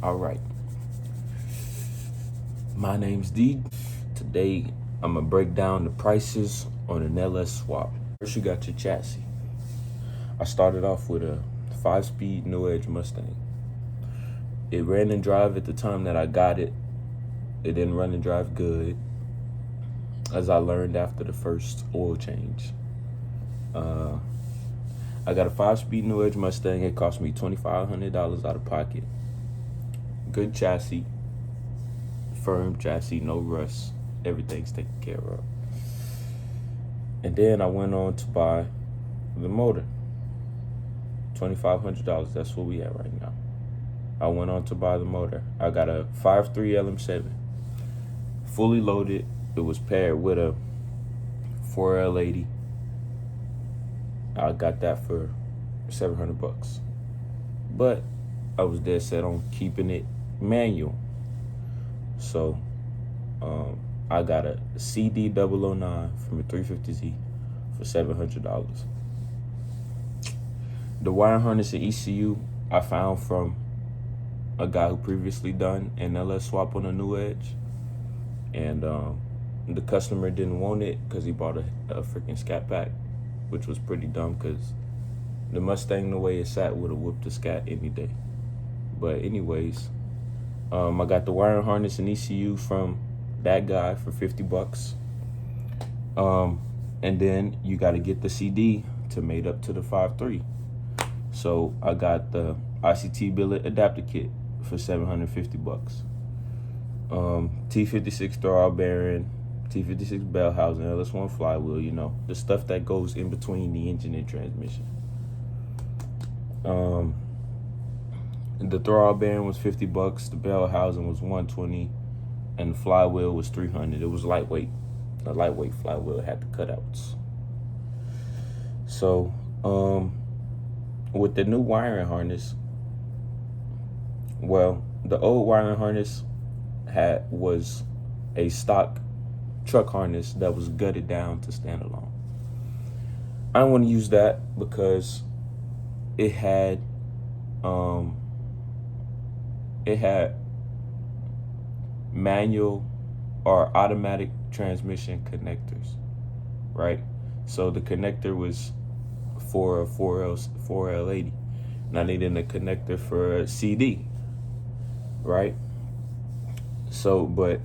All right, my name's D. Today, I'm gonna break down the prices on an LS swap. First, you got your chassis. I started off with a 5-speed New Edge Mustang. It ran and drive at the time that I got it. It didn't run and drive good, as I learned after the first oil change. I got a 5-speed New Edge Mustang. It cost me $2,500 out of pocket. Good chassis, firm chassis, no rust. Everything's taken care of. And then I went on to buy the motor. $2,500. That's what we at right now. I went on to buy the motor. I got a 5.3 LM7, fully loaded. It was paired with a 4L80. I got that for $700. But I was dead set on keeping it manual. So I got a CD009 from a 350Z for $700. The wire harness and ECU I found from a guy who previously done an LS swap on a New Edge. And the customer didn't want it because he bought a freaking Scat Pack, which was pretty dumb because the Mustang, the way it sat, would have whooped the Scat any day. But anyways, I got the wire harness and ECU from that guy for $50. And then you got to get the CD to mate up to the 5.3. So I got the ICT billet adapter kit for $750. T56 throwout bearing, T56 bell housing, LS1 flywheel, you know, the stuff that goes in between the engine and transmission. The throwout bearing was $50, the bell housing was $120, and the flywheel was $300. It was lightweight. A lightweight flywheel, had the cutouts. So, with the new wiring harness, well, the old wiring harness was a stock truck harness that was gutted down to stand alone. I don't want to use that because it had manual or automatic transmission connectors, right? So the connector was for a 4L80, and I needed a connector for a CD, right? So, but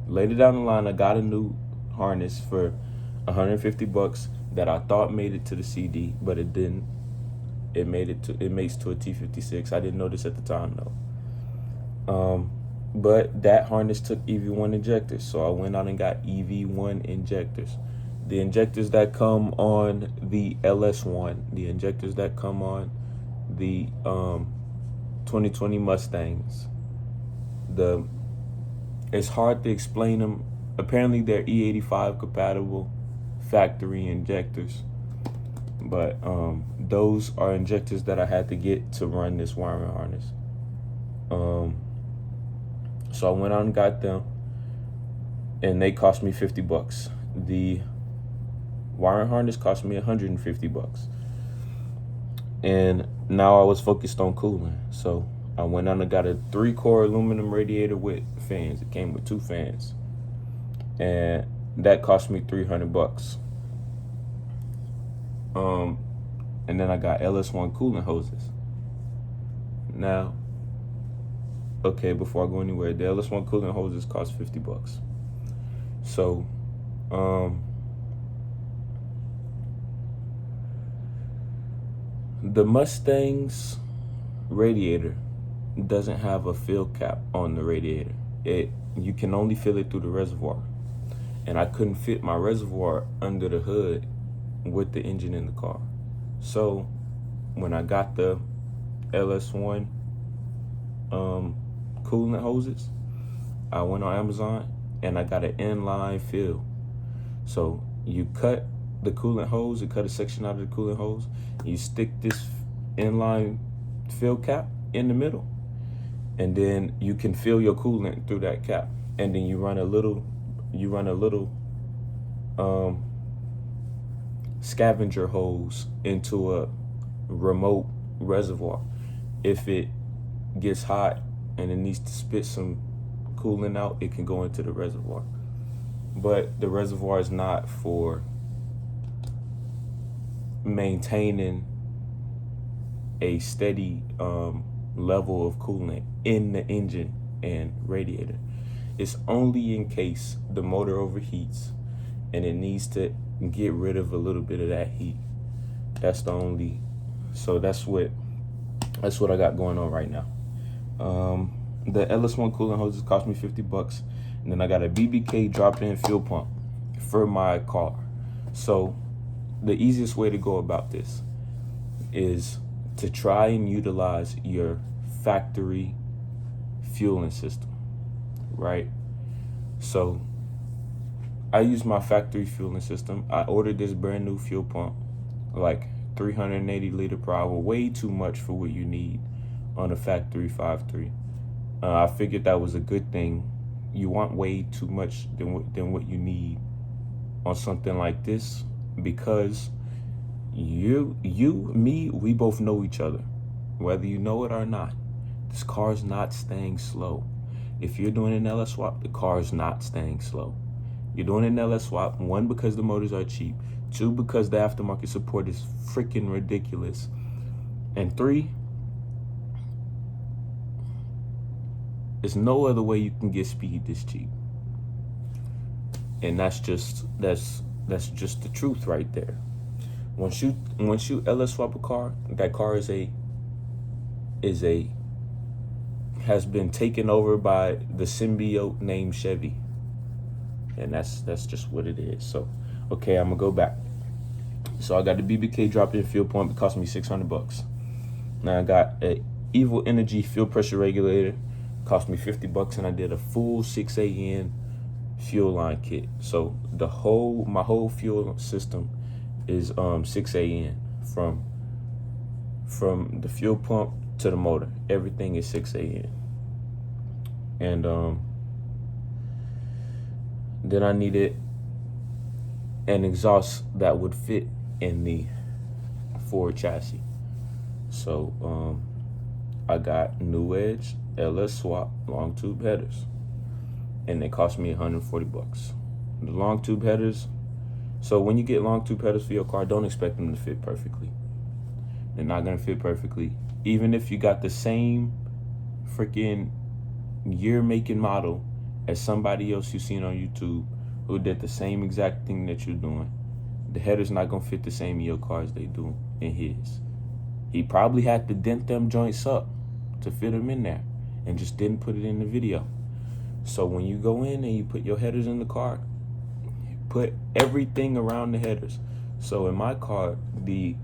later down the line, I got a new harness for $150 that I thought made it to the CD, but it didn't. It mates to a T56. I didn't know this at the time though. But that harness took EV1 injectors, so I went out and got EV1 injectors. The injectors that come on the LS1, the injectors that come on the 2020 Mustangs. It's hard to explain them. Apparently they're E85 compatible factory injectors. But those are injectors that I had to get to run this wiring harness. So I went out and got them, and they cost me $50. The wiring harness cost me $150. And now I was focused on cooling. So I went out and got a 3-core aluminum radiator with fans. It came with 2 fans. And that cost me $300. And then I got LS1 cooling hoses. Now, okay, before I go anywhere, the LS1 cooling hoses cost $50. So, the Mustang's radiator doesn't have a fill cap on the radiator. You can only fill it through the reservoir. And I couldn't fit my reservoir under the hood with the engine in the car. So when I got the LS1 coolant hoses, I went on Amazon and I got an inline fill. So you cut the coolant hose, you cut a section out of the coolant hose, you stick this inline fill cap in the middle, and then you can fill your coolant through that cap, and then you run a little scavenger hose into a remote reservoir. If it gets hot and it needs to spit some coolant out, it can go into the reservoir. But the reservoir is not for maintaining a steady level of coolant in the engine and radiator. It's only in case the motor overheats and it needs to get rid of a little bit of that heat. That's the only. So that's what I got going on right now. The LS1 coolant hoses cost me $50, and then I got a BBK drop-in fuel pump for my car. So the easiest way to go about this is to try and utilize your factory fueling system, right? So I use my factory fueling system. I ordered this brand new fuel pump, like 380 liter per hour, way too much for what you need on a factory 5.3. I figured that was a good thing. You want way too much than what you need on something like this, because me, we both know each other, whether you know it or not. This car's not staying slow. If you're doing an LS swap, the car's not staying slow. You're doing an LS swap, 1, because the motors are cheap, 2, because the aftermarket support is freaking ridiculous, and 3, there's no other way you can get speed this cheap. And that's just the truth right there. Once you LS swap a car, that car has been taken over by the symbiote named Chevy. And that's just what it is. So, okay, I'm gonna go back. So I got the BBK drop-in fuel pump. It cost me $600. Now I got a Evil Energy fuel pressure regulator. Cost me $50, and I did a full 6AN fuel line kit. So my whole fuel system is 6AN from the fuel pump to the motor. Everything is 6AN. And then I needed an exhaust that would fit in the Ford chassis. So I got New Edge LS swap long tube headers, and they cost me $140. The long tube headers, so when you get long tube headers for your car, don't expect them to fit perfectly. They're not gonna fit perfectly. Even if you got the same freaking year, make, and model as somebody else you've seen on YouTube who did the same exact thing that you're doing, the header's not gonna fit the same in your car as they do in his. He probably had to dent them joints up to fit them in there and just didn't put it in the video. So when you go in and you put your headers in the car, put everything around the headers. So in my car, the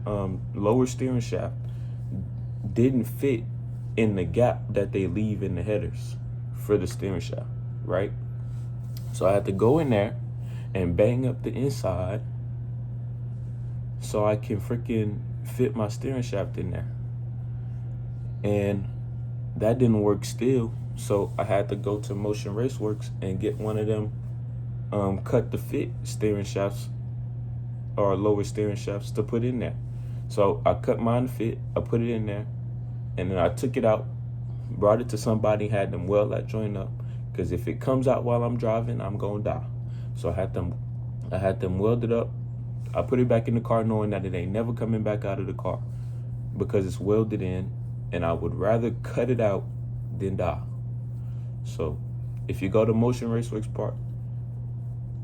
lower steering shaft didn't fit in the gap that they leave in the headers for the steering shaft, right? So I had to go in there and bang up the inside so I can freaking fit my steering shaft in there. And that didn't work still. So I had to go to Motion Raceworks and get one of them cut to fit steering shafts or lower steering shafts to put in there. So I cut mine to fit, I put it in there, and then I took it out, brought it to somebody, had them weld that joint up, because if it comes out while I'm driving, I'm gonna die. So I had them welded up. I put it back in the car knowing that it ain't never coming back out of the car because it's welded in, and I would rather cut it out than die. So if you go to Motion Raceworks Park,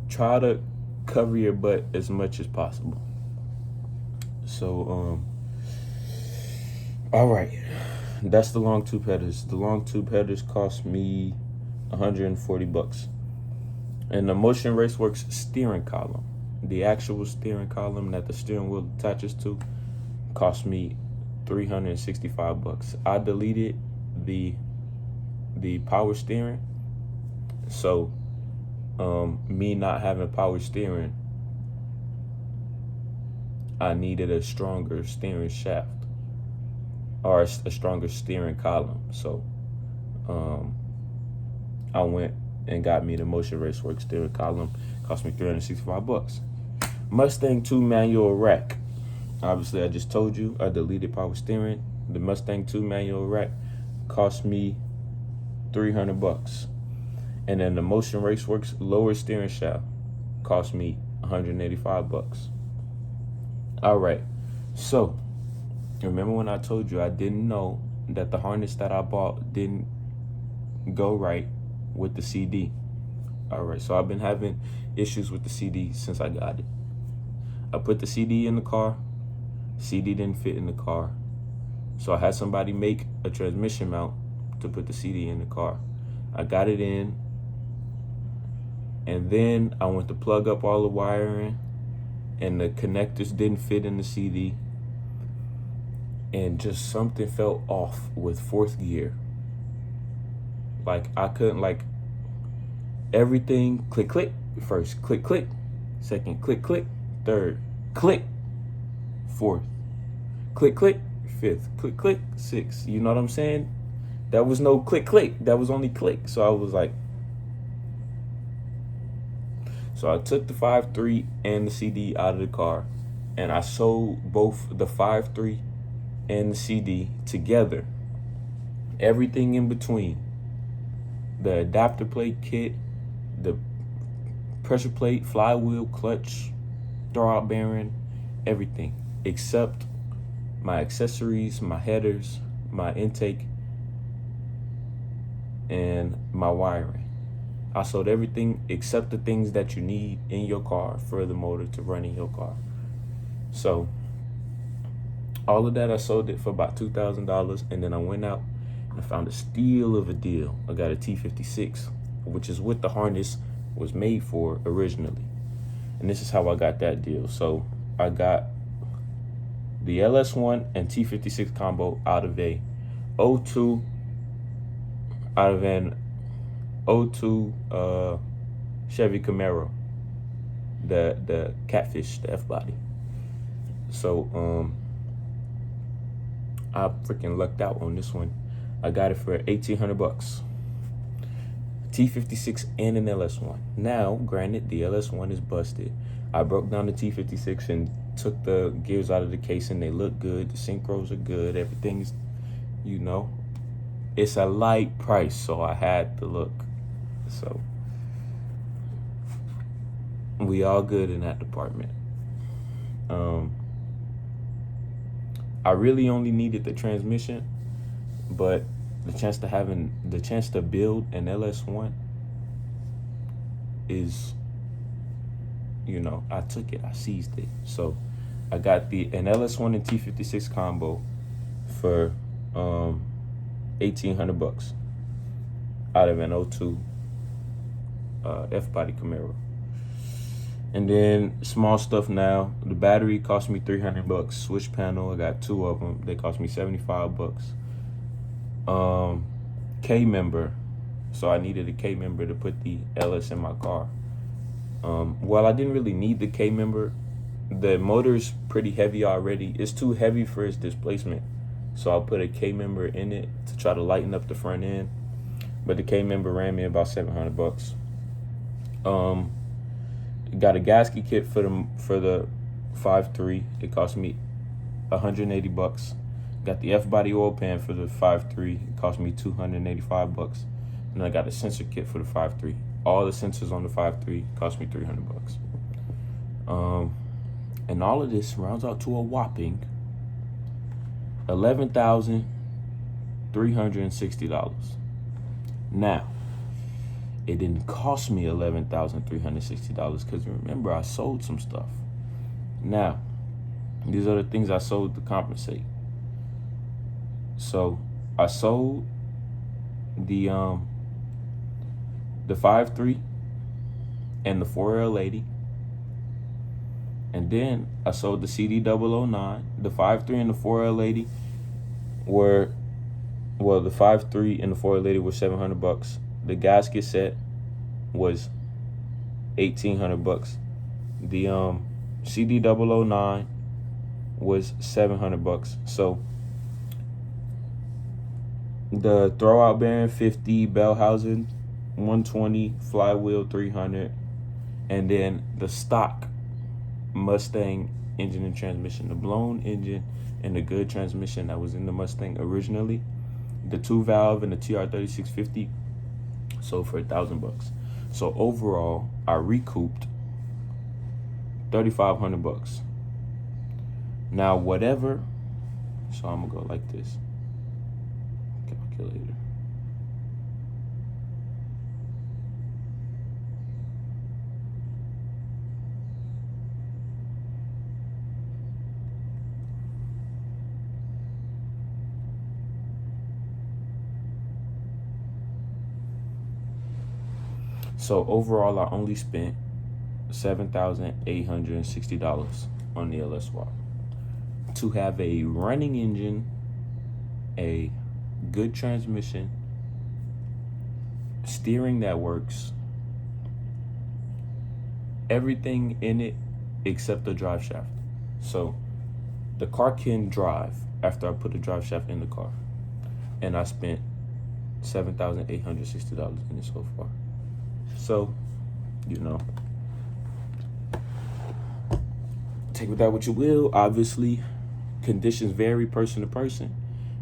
try to cover your butt as much as possible. So all right, that's the long tube headers. The long tube headers cost me $140. And the Motion Raceworks steering column, the actual steering column that the steering wheel attaches to, cost me $365. I deleted the power steering. So me not having power steering, I needed a stronger steering shaft or a stronger steering column. So I went and got me the Motion Raceworks steering column. Cost me $365. Mustang 2 manual rack. Obviously, I just told you I deleted power steering. the Mustang 2 manual rack cost me $300. And then the Motion Raceworks lower steering shaft cost me $185. All right. So, remember when I told you I didn't know that the harness that I bought didn't go right with the CD? All right. So I've been having issues with the CD since I got it. I put the CD in the car. CD didn't fit in the car. So I had somebody make a transmission mount to put the CD in the car. I got it in. And then I went to plug up all the wiring, and the connectors didn't fit in the CD. And just something felt off with fourth gear. Like I couldn't, like, everything click, click. First click, click. Second click, click. Third click. Fourth click, click. Fifth click, click. Sixth. You know what I'm saying? That was no click, click. That was only click. So I was like, so I took the 5.3 and the CD out of the car, and I sold both the 5.3 and the CD together. Everything in between. The adapter plate kit, the pressure plate, flywheel, clutch, throwout bearing, everything. Except my accessories, my headers, my intake, and my wiring. I sold everything except the things that you need in your car for the motor to run in your car. So all of that, I sold it for about $2,000, and then I went out and I found a steal of a deal. I got a T56, which is what the harness was made for originally. And this is how I got that deal. So I got the LS1 and T56 combo out of an O2 Chevy Camaro, the Catfish, the F-body. So I freaking lucked out on this one. I got it for $1,800. T56 and an LS1. Now, granted, the LS1 is busted. I broke down the T56 and took the gears out of the casing. They look good. The synchros are good. Everything's, you know, it's a light price, so I had to look. So we all good in that department. I really only needed the transmission, but the chance to build an LS1 is, you know, I took it, I seized it. So I got an LS1 and T56 combo for $1,800 out of an O2 F-body Camaro. And then small stuff now. The battery cost me $300. Switch panel, I got two of them. They cost me $75. K member. So I needed a K member to put the LS in my car. Well, I didn't really need the K member. The motor's pretty heavy already. It's too heavy for its displacement. So I'll put a K member in it to try to lighten up the front end. But the K member ran me about $700. Got a gasket kit for the 5.3. It cost me $180. Got the F-body oil pan for the 5.3. It cost me $285. And I got a sensor kit for the 5.3. All the sensors on the 5.3 cost me $300. And all of this rounds out to a whopping $11,360. Now, it didn't cost me $11,360 because remember, I sold some stuff. Now, these are the things I sold to compensate. So I sold the 5.3 and the 4L80. And then I sold the CD009. The 5.3 and the 4L80 were, well, the 5.3 and the 4L80 were $700. The gasket set was $1,800. The CD009 was $700. So the throwout bearing 50, bell housing 120, flywheel 300, and then the stock Mustang engine and transmission. The blown engine and the good transmission that was in the Mustang originally, the 2-valve and the TR3650, sold for $1,000. So overall, I recouped $3,500. Now whatever, so I'm gonna go like this. Calculator. So overall, I only spent $7,860 on the LS-Swap to have a running engine, a good transmission, steering that works, everything in it except the drive shaft. So the car can drive after I put the drive shaft in the car, and I spent $7,860 in it so far. So, you know, take with that what you will. Obviously, conditions vary person to person.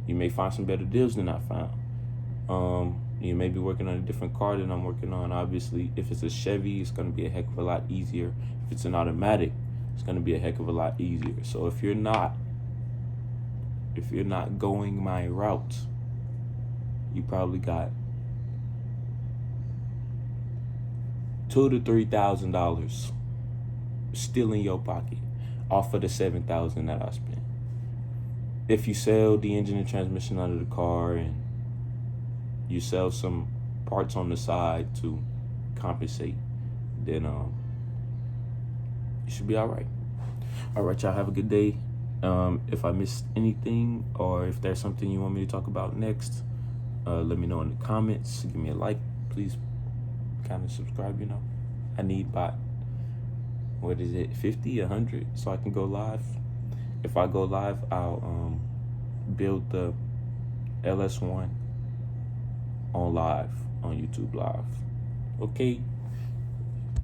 You may find some better deals than I found. You may be working on a different car than I'm working on. Obviously, if it's a Chevy, it's going to be a heck of a lot easier. If it's an automatic, it's going to be a heck of a lot easier. So if you're not going my route, you probably got $2,000 to $3,000 still in your pocket off of the $7,000 that I spent. If you sell the engine and transmission out of the car and you sell some parts on the side to compensate, then you should be all right. All right, y'all, have a good day. If I missed anything or if there's something you want me to talk about next, let me know in the comments. Give me a like, please. Kind of subscribe, you know. I need about 50, 100 so I can go live. If I go live, I'll build the LS1 on live on YouTube Live. Okay.